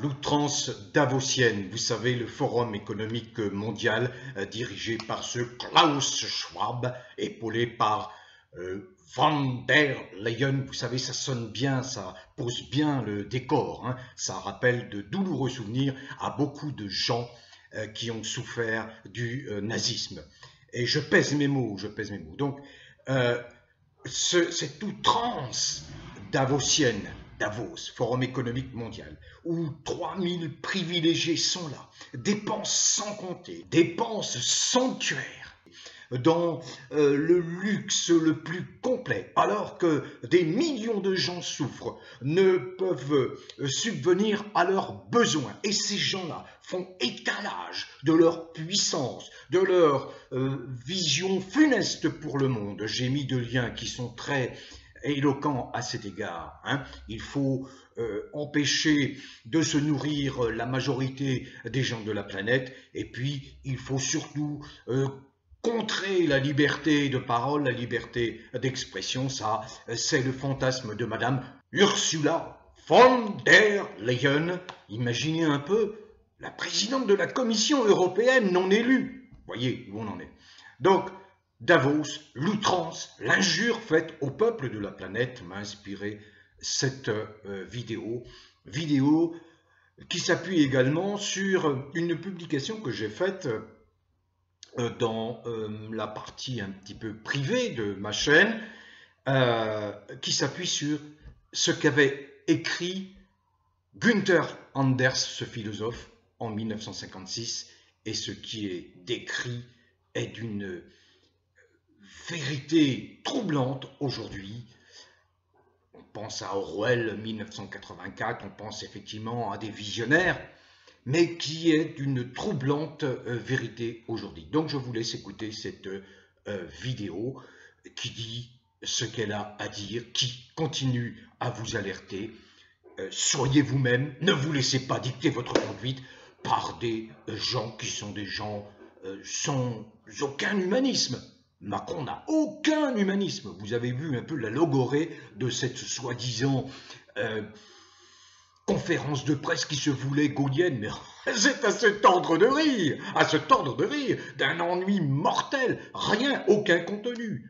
l'outrance davosienne, vous savez, le Forum économique mondial dirigé par ce Klaus Schwab, épaulé par von der Leyen. Vous savez, ça sonne bien, ça pose bien le décor, hein. Ça rappelle de douloureux souvenirs à beaucoup de gens qui ont souffert du nazisme. Et je pèse mes mots, je pèse mes mots. Donc, cette outrance davosienne, Davos, Forum économique mondial, où 3000 privilégiés sont là, dépenses sans compter, dépenses sanctuaires, dans le luxe le plus complet, alors que des millions de gens souffrent, ne peuvent subvenir à leurs besoins. Et ces gens-là font étalage de leur puissance, de leur vision funeste pour le monde. J'ai mis deux liens qui sont très éloquent à cet égard, hein. Il faut empêcher de se nourrir la majorité des gens de la planète, et puis il faut surtout contrer la liberté de parole, la liberté d'expression. Ça, c'est le fantasme de Madame Ursula von der Leyen. Imaginez un peu la présidente de la Commission européenne non élue. Voyez où on en est. Donc, Davos, l'outrance, l'injure faite au peuple de la planète m'a inspiré cette vidéo qui s'appuie également sur une publication que j'ai faite dans la partie un petit peu privée de ma chaîne, qui s'appuie sur ce qu'avait écrit Günther Anders, ce philosophe, en 1956, et ce qui est décrit est d'une vérité troublante aujourd'hui. On pense à Orwell 1984, on pense effectivement à des visionnaires, mais qui est d'une troublante vérité aujourd'hui. Donc je vous laisse écouter cette vidéo qui dit ce qu'elle a à dire, qui continue à vous alerter. Soyez vous-même, ne vous laissez pas dicter votre conduite par des gens qui sont des gens sans aucun humanisme. Macron n'a aucun humanisme. Vous avez vu un peu la logorée de cette soi-disant conférence de presse qui se voulait gaulienne, mais c'est à se tordre de rire, d'un ennui mortel, rien, aucun contenu.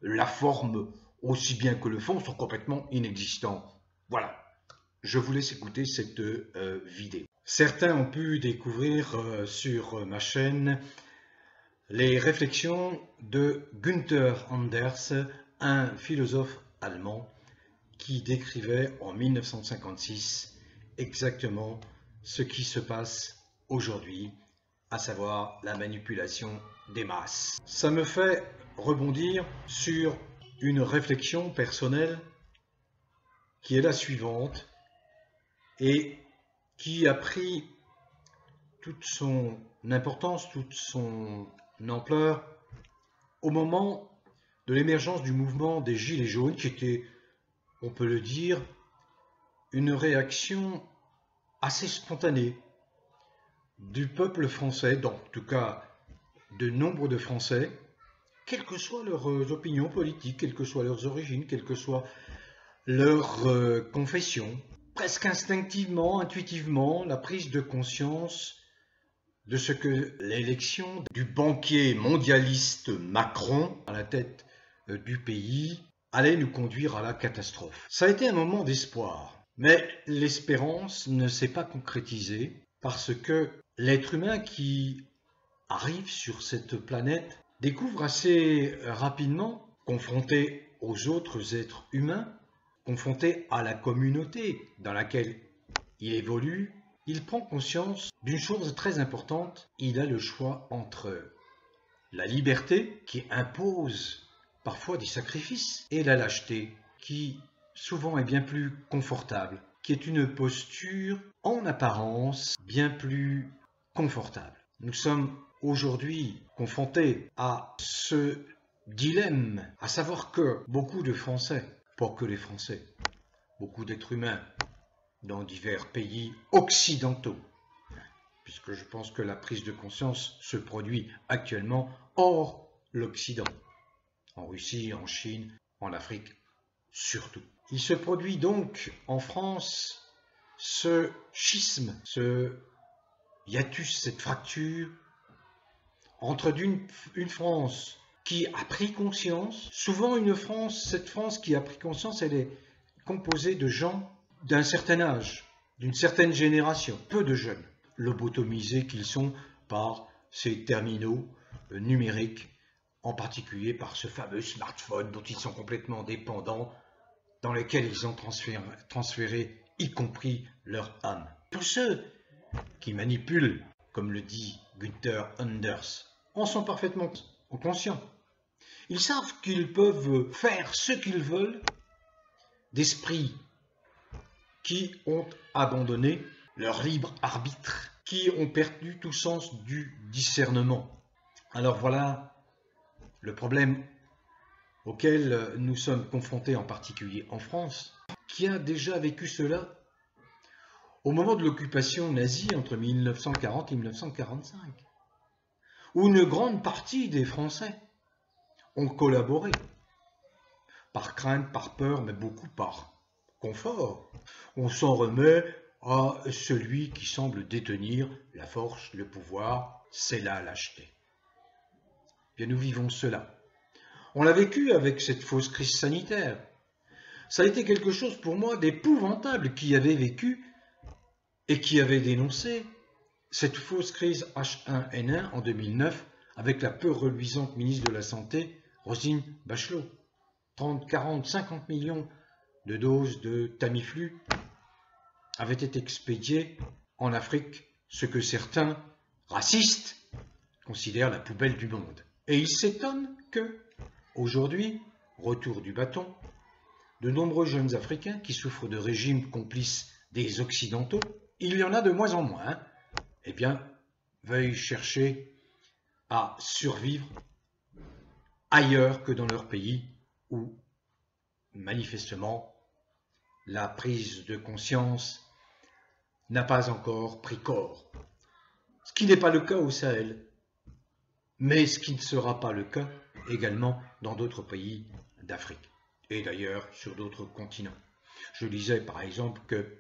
La forme aussi bien que le fond sont complètement inexistants. Voilà, je vous laisse écouter cette vidéo. Certains ont pu découvrir sur ma chaîne les réflexions de Günther Anders, un philosophe allemand qui décrivait en 1956 exactement ce qui se passe aujourd'hui, à savoir la manipulation des masses. Ça me fait rebondir sur une réflexion personnelle qui est la suivante et qui a pris toute son importance, toute son ampleur au moment de l'émergence du mouvement des Gilets jaunes, qui était, on peut le dire, une réaction assez spontanée du peuple français, en tout cas de nombre de Français, quelles que soient leurs opinions politiques, quelles que soient leurs origines, quelle que soit leur confession. Presque instinctivement, intuitivement, la prise de conscience de ce que l'élection du banquier mondialiste Macron à la tête du pays allait nous conduire à la catastrophe. Ça a été un moment d'espoir, mais l'espérance ne s'est pas concrétisée parce que l'être humain qui arrive sur cette planète découvre assez rapidement, confronté aux autres êtres humains, confronté à la communauté dans laquelle il évolue, il prend conscience d'une chose très importante. Il a le choix entre la liberté qui impose parfois des sacrifices et la lâcheté qui souvent est bien plus confortable, qui est une posture en apparence bien plus confortable. Nous sommes aujourd'hui confrontés à ce dilemme, à savoir que beaucoup de Français, pas que les Français, beaucoup d'êtres humains dans divers pays occidentaux, puisque je pense que la prise de conscience se produit actuellement hors l'Occident, en Russie, en Chine, en Afrique surtout. Il se produit donc en France ce schisme, ce hiatus, cette fracture entre une France qui a pris conscience, souvent cette France qui a pris conscience, elle est composée de gens d'un certain âge, d'une certaine génération, peu de jeunes, lobotomisés qu'ils sont par ces terminaux numériques, en particulier par ce fameux smartphone dont ils sont complètement dépendants, dans lesquels ils ont transféré y compris leur âme. Tous ceux qui manipulent, comme le dit Günther Anders, en sont parfaitement conscients. Ils savent qu'ils peuvent faire ce qu'ils veulent d'esprits qui ont abandonné leur libre arbitre, qui ont perdu tout sens du discernement. Alors voilà le problème auquel nous sommes confrontés, en particulier en France, qui a déjà vécu cela au moment de l'occupation nazie entre 1940 et 1945, où une grande partie des Français ont collaboré, par crainte, par peur, mais beaucoup par confort. On s'en remet à celui qui semble détenir la force, le pouvoir, c'est la lâcheté. Bien, nous vivons cela. On l'a vécu avec cette fausse crise sanitaire. Ça a été quelque chose pour moi d'épouvantable, qui avait vécu et qui avait dénoncé cette fausse crise H1N1 en 2009 avec la peu reluisante ministre de la Santé, Roselyne Bachelot. 30, 40, 50 millions de doses de Tamiflu avaient été expédiées en Afrique, ce que certains racistes considèrent la poubelle du monde. Et ils s'étonnent que, aujourd'hui, retour du bâton, de nombreux jeunes Africains qui souffrent de régimes complices des Occidentaux, il y en a de moins en moins, eh bien, veuillent chercher à survivre ailleurs que dans leur pays où, manifestement, la prise de conscience n'a pas encore pris corps. Ce qui n'est pas le cas au Sahel, mais ce qui ne sera pas le cas également dans d'autres pays d'Afrique, et d'ailleurs sur d'autres continents. Je disais par exemple que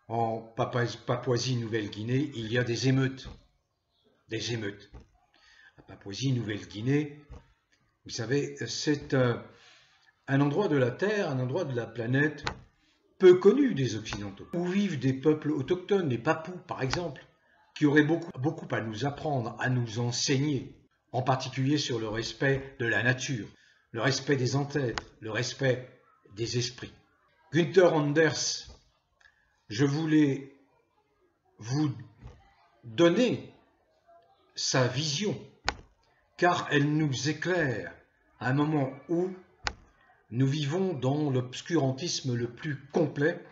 en Papouasie-Nouvelle-Guinée, il y a des émeutes. Des émeutes. La Papouasie-Nouvelle-Guinée, vous savez, c'est un endroit de la Terre, un endroit de la planète peu connu des Occidentaux, où vivent des peuples autochtones, les Papous par exemple, qui auraient beaucoup à nous apprendre, à nous enseigner, en particulier sur le respect de la nature, le respect des ancêtres, le respect des esprits. Günther Anders, je voulais vous donner sa vision, car elle nous éclaire à un moment où nous vivons dans l'obscurantisme le plus complet,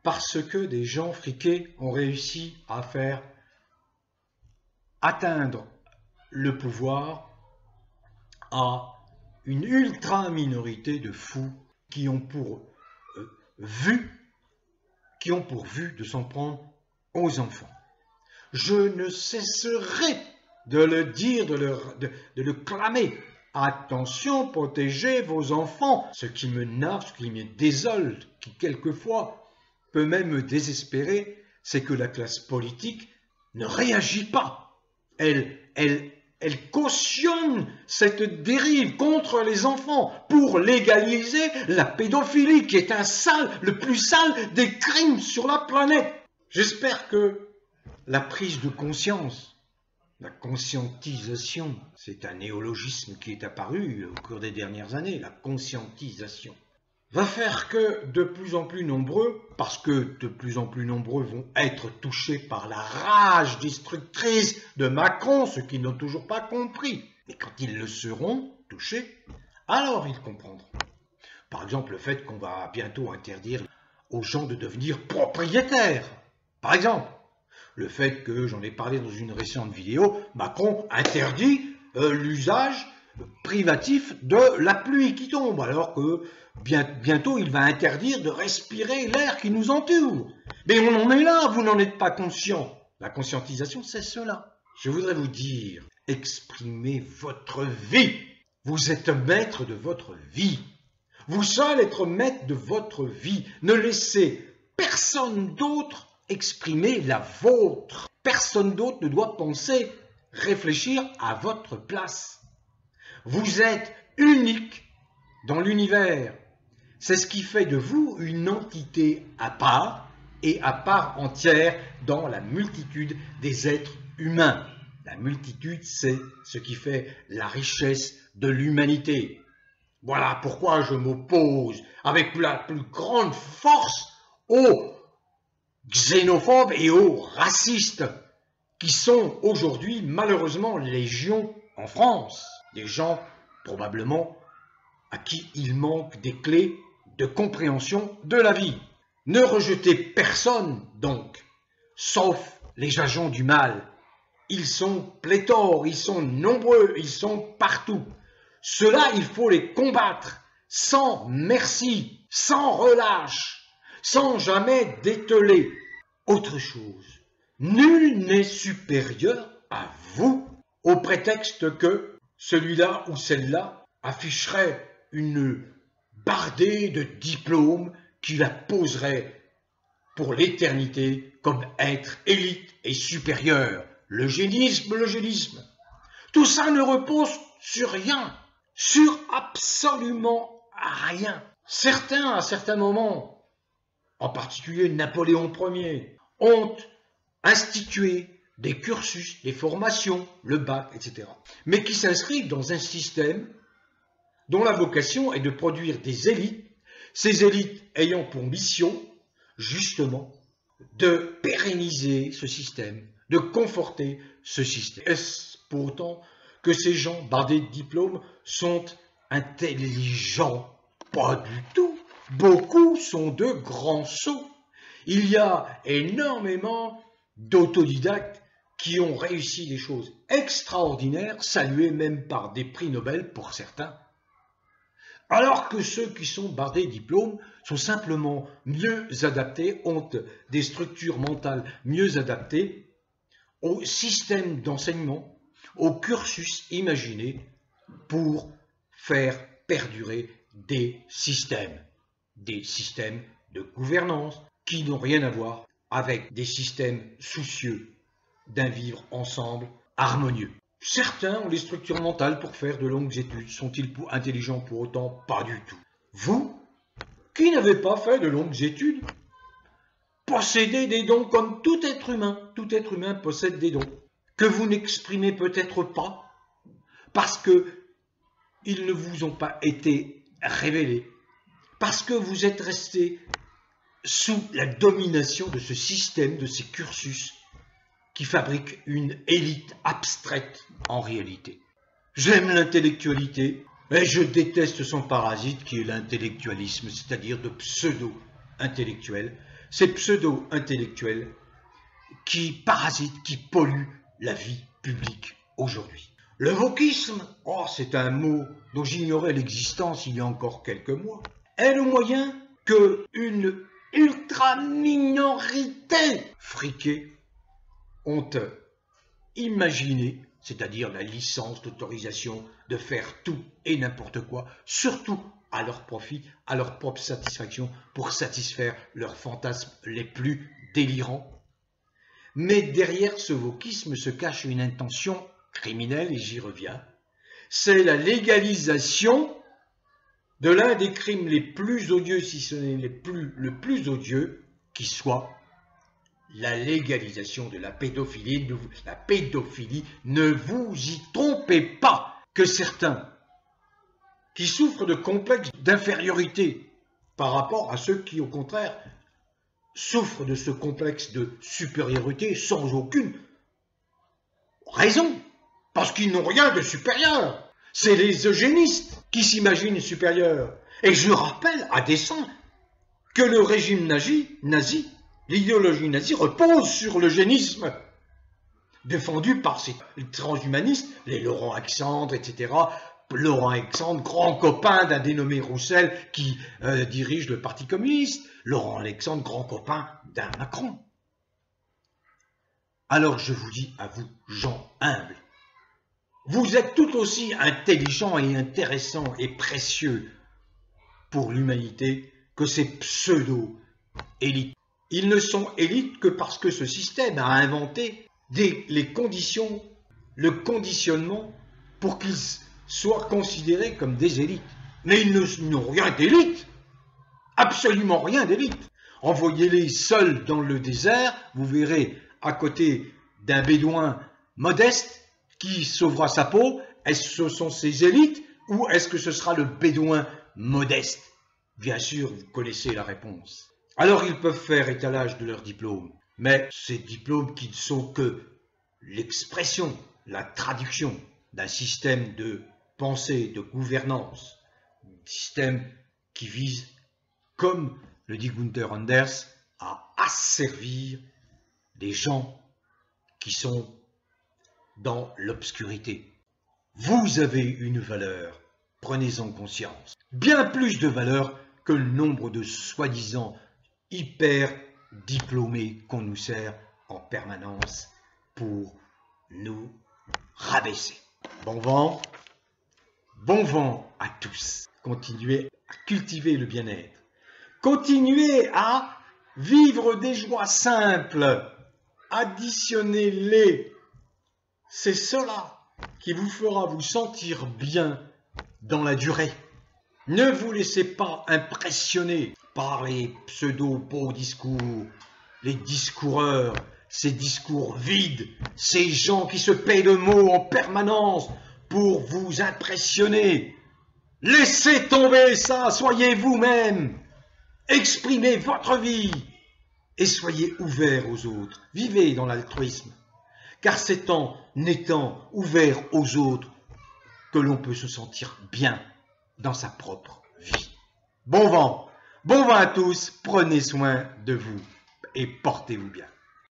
parce que des gens friqués ont réussi à faire atteindre le pouvoir à une ultra-minorité de fous qui ont pour vue de s'en prendre aux enfants. Je ne cesserai de le dire, de le clamer. Attention, protégez vos enfants. Ce qui me narre, ce qui me désole, qui quelquefois peut même me désespérer, c'est que la classe politique ne réagit pas. Elle cautionne cette dérive contre les enfants pour légaliser la pédophilie, qui est le plus sale des crimes sur la planète. J'espère que la prise de conscience, la conscientisation, c'est un néologisme qui est apparu au cours des dernières années, la conscientisation, va faire que de plus en plus nombreux, parce que de plus en plus nombreux vont être touchés par la rage destructrice de Macron, ceux qui n'ont toujours pas compris. Mais quand ils le seront touchés, alors ils comprendront. Par exemple, le fait qu'on va bientôt interdire aux gens de devenir propriétaires. Par exemple, le fait que, j'en ai parlé dans une récente vidéo, Macron interdit l'usage privatif de la pluie qui tombe, alors que bientôt il va interdire de respirer l'air qui nous entoure. Mais on en est là, vous n'en êtes pas conscient. La conscientisation, c'est cela. Je voudrais vous dire, exprimez votre vie. Vous êtes maître de votre vie. Vous seul êtes maître de votre vie. Ne laissez personne d'autre exprimer la vôtre. Personne d'autre ne doit penser, réfléchir à votre place. Vous êtes unique dans l'univers. C'est ce qui fait de vous une entité à part et à part entière dans la multitude des êtres humains. La multitude, c'est ce qui fait la richesse de l'humanité. Voilà pourquoi je m'oppose avec la plus grande force aux xénophobes et aux racistes qui sont aujourd'hui malheureusement légion en France. Des gens probablement à qui il manque des clés de compréhension de la vie. Ne rejetez personne donc, sauf les agents du mal. Ils sont pléthores, ils sont nombreux, ils sont partout. Ceux-là, il faut les combattre sans merci, sans relâche, sans jamais dételer. Autre chose, nul n'est supérieur à vous au prétexte que celui-là ou celle-là afficherait une bardée de diplômes qui la poserait pour l'éternité comme être élite et supérieur. L'eugénisme. Tout ça ne repose sur rien, sur absolument rien. Certains, à certains moments, en particulier Napoléon Ier, ont institué des cursus, des formations, le bac, etc., mais qui s'inscrivent dans un système dont la vocation est de produire des élites, ces élites ayant pour mission, justement, de pérenniser ce système, de conforter ce système. Est-ce pour autant que ces gens, bardés de diplômes, sont intelligents? Pas du tout. Beaucoup sont de grands sots. Il y a énormément d'autodidactes qui ont réussi des choses extraordinaires, saluées même par des prix Nobel pour certains. Alors que ceux qui sont bardés de diplômes sont simplement mieux adaptés, ont des structures mentales mieux adaptées au système d'enseignement, au cursus imaginé pour faire perdurer des systèmes de gouvernance qui n'ont rien à voir avec des systèmes soucieux d'un vivre ensemble harmonieux. Certains ont les structures mentales pour faire de longues études. Sont-ils intelligents pour autant? Pas du tout. Vous, qui n'avez pas fait de longues études, possédez des dons comme tout être humain. Tout être humain possède des dons que vous n'exprimez peut-être pas parce qu'ils ne vous ont pas été révélés, parce que vous êtes resté sous la domination de ce système, de ces cursus qui fabriquent une élite abstraite en réalité. J'aime l'intellectualité, mais je déteste son parasite qui est l'intellectualisme, c'est-à-dire de pseudo-intellectuels. Ces pseudo-intellectuels qui parasitent, qui polluent la vie publique aujourd'hui. Le wokisme, oh, c'est un mot dont j'ignorais l'existence il y a encore quelques mois, est le moyen qu'une ultra-minorité friquée ont imaginé, c'est-à-dire la licence, l'autorisation de faire tout et n'importe quoi, surtout à leur profit, à leur propre satisfaction, pour satisfaire leurs fantasmes les plus délirants. Mais derrière ce wokisme se cache une intention criminelle, et j'y reviens. C'est la légalisation de l'un des crimes les plus odieux, si ce n'est le plus odieux, qui soit la légalisation de la pédophilie. La pédophilie, ne vous y trompez pas, que certains qui souffrent de complexes d'infériorité par rapport à ceux qui, au contraire, souffrent de ce complexe de supériorité sans aucune raison, parce qu'ils n'ont rien de supérieur. C'est les eugénistes qui s'imaginent supérieurs. Et je rappelle à dessein que le régime nazi, l'idéologie nazie repose sur l'eugénisme, défendu par ces transhumanistes, les Laurent Alexandre, etc. Laurent Alexandre, grand copain d'un dénommé Roussel qui dirige le Parti communiste. Laurent Alexandre, grand copain d'un Macron. Alors je vous dis à vous, gens humbles, vous êtes tout aussi intelligents et intéressants et précieux pour l'humanité que ces pseudo-élites. Ils ne sont élites que parce que ce système a inventé les conditions, le conditionnement pour qu'ils soient considérés comme des élites. Mais ils n'ont rien d'élite, absolument rien d'élite. Envoyez-les seuls dans le désert, vous verrez à côté d'un bédouin modeste qui sauvera sa peau. Est-ce que ce sont ces élites ou est-ce que ce sera le bédouin modeste? Bien sûr, vous connaissez la réponse. Alors ils peuvent faire étalage de leurs diplômes, mais ces diplômes qui ne sont que l'expression, la traduction d'un système de pensée, de gouvernance, un système qui vise, comme le dit Gunther Anders, à asservir des gens qui sont dans l'obscurité. Vous avez une valeur, prenez-en conscience. Bien plus de valeur que le nombre de soi-disant hyper diplômés qu'on nous sert en permanence pour nous rabaisser. Bon vent à tous. Continuez à cultiver le bien-être. Continuez à vivre des joies simples. Additionnez-les. C'est cela qui vous fera vous sentir bien dans la durée. Ne vous laissez pas impressionner par les pseudo-beaux discours, les discoureurs, ces discours vides, ces gens qui se payent de mots en permanence pour vous impressionner. Laissez tomber ça, soyez vous-même, exprimez votre vie et soyez ouverts aux autres. Vivez dans l'altruisme, car c'est en étant ouvert aux autres que l'on peut se sentir bien dans sa propre vie. Bon vent à tous, prenez soin de vous et portez-vous bien.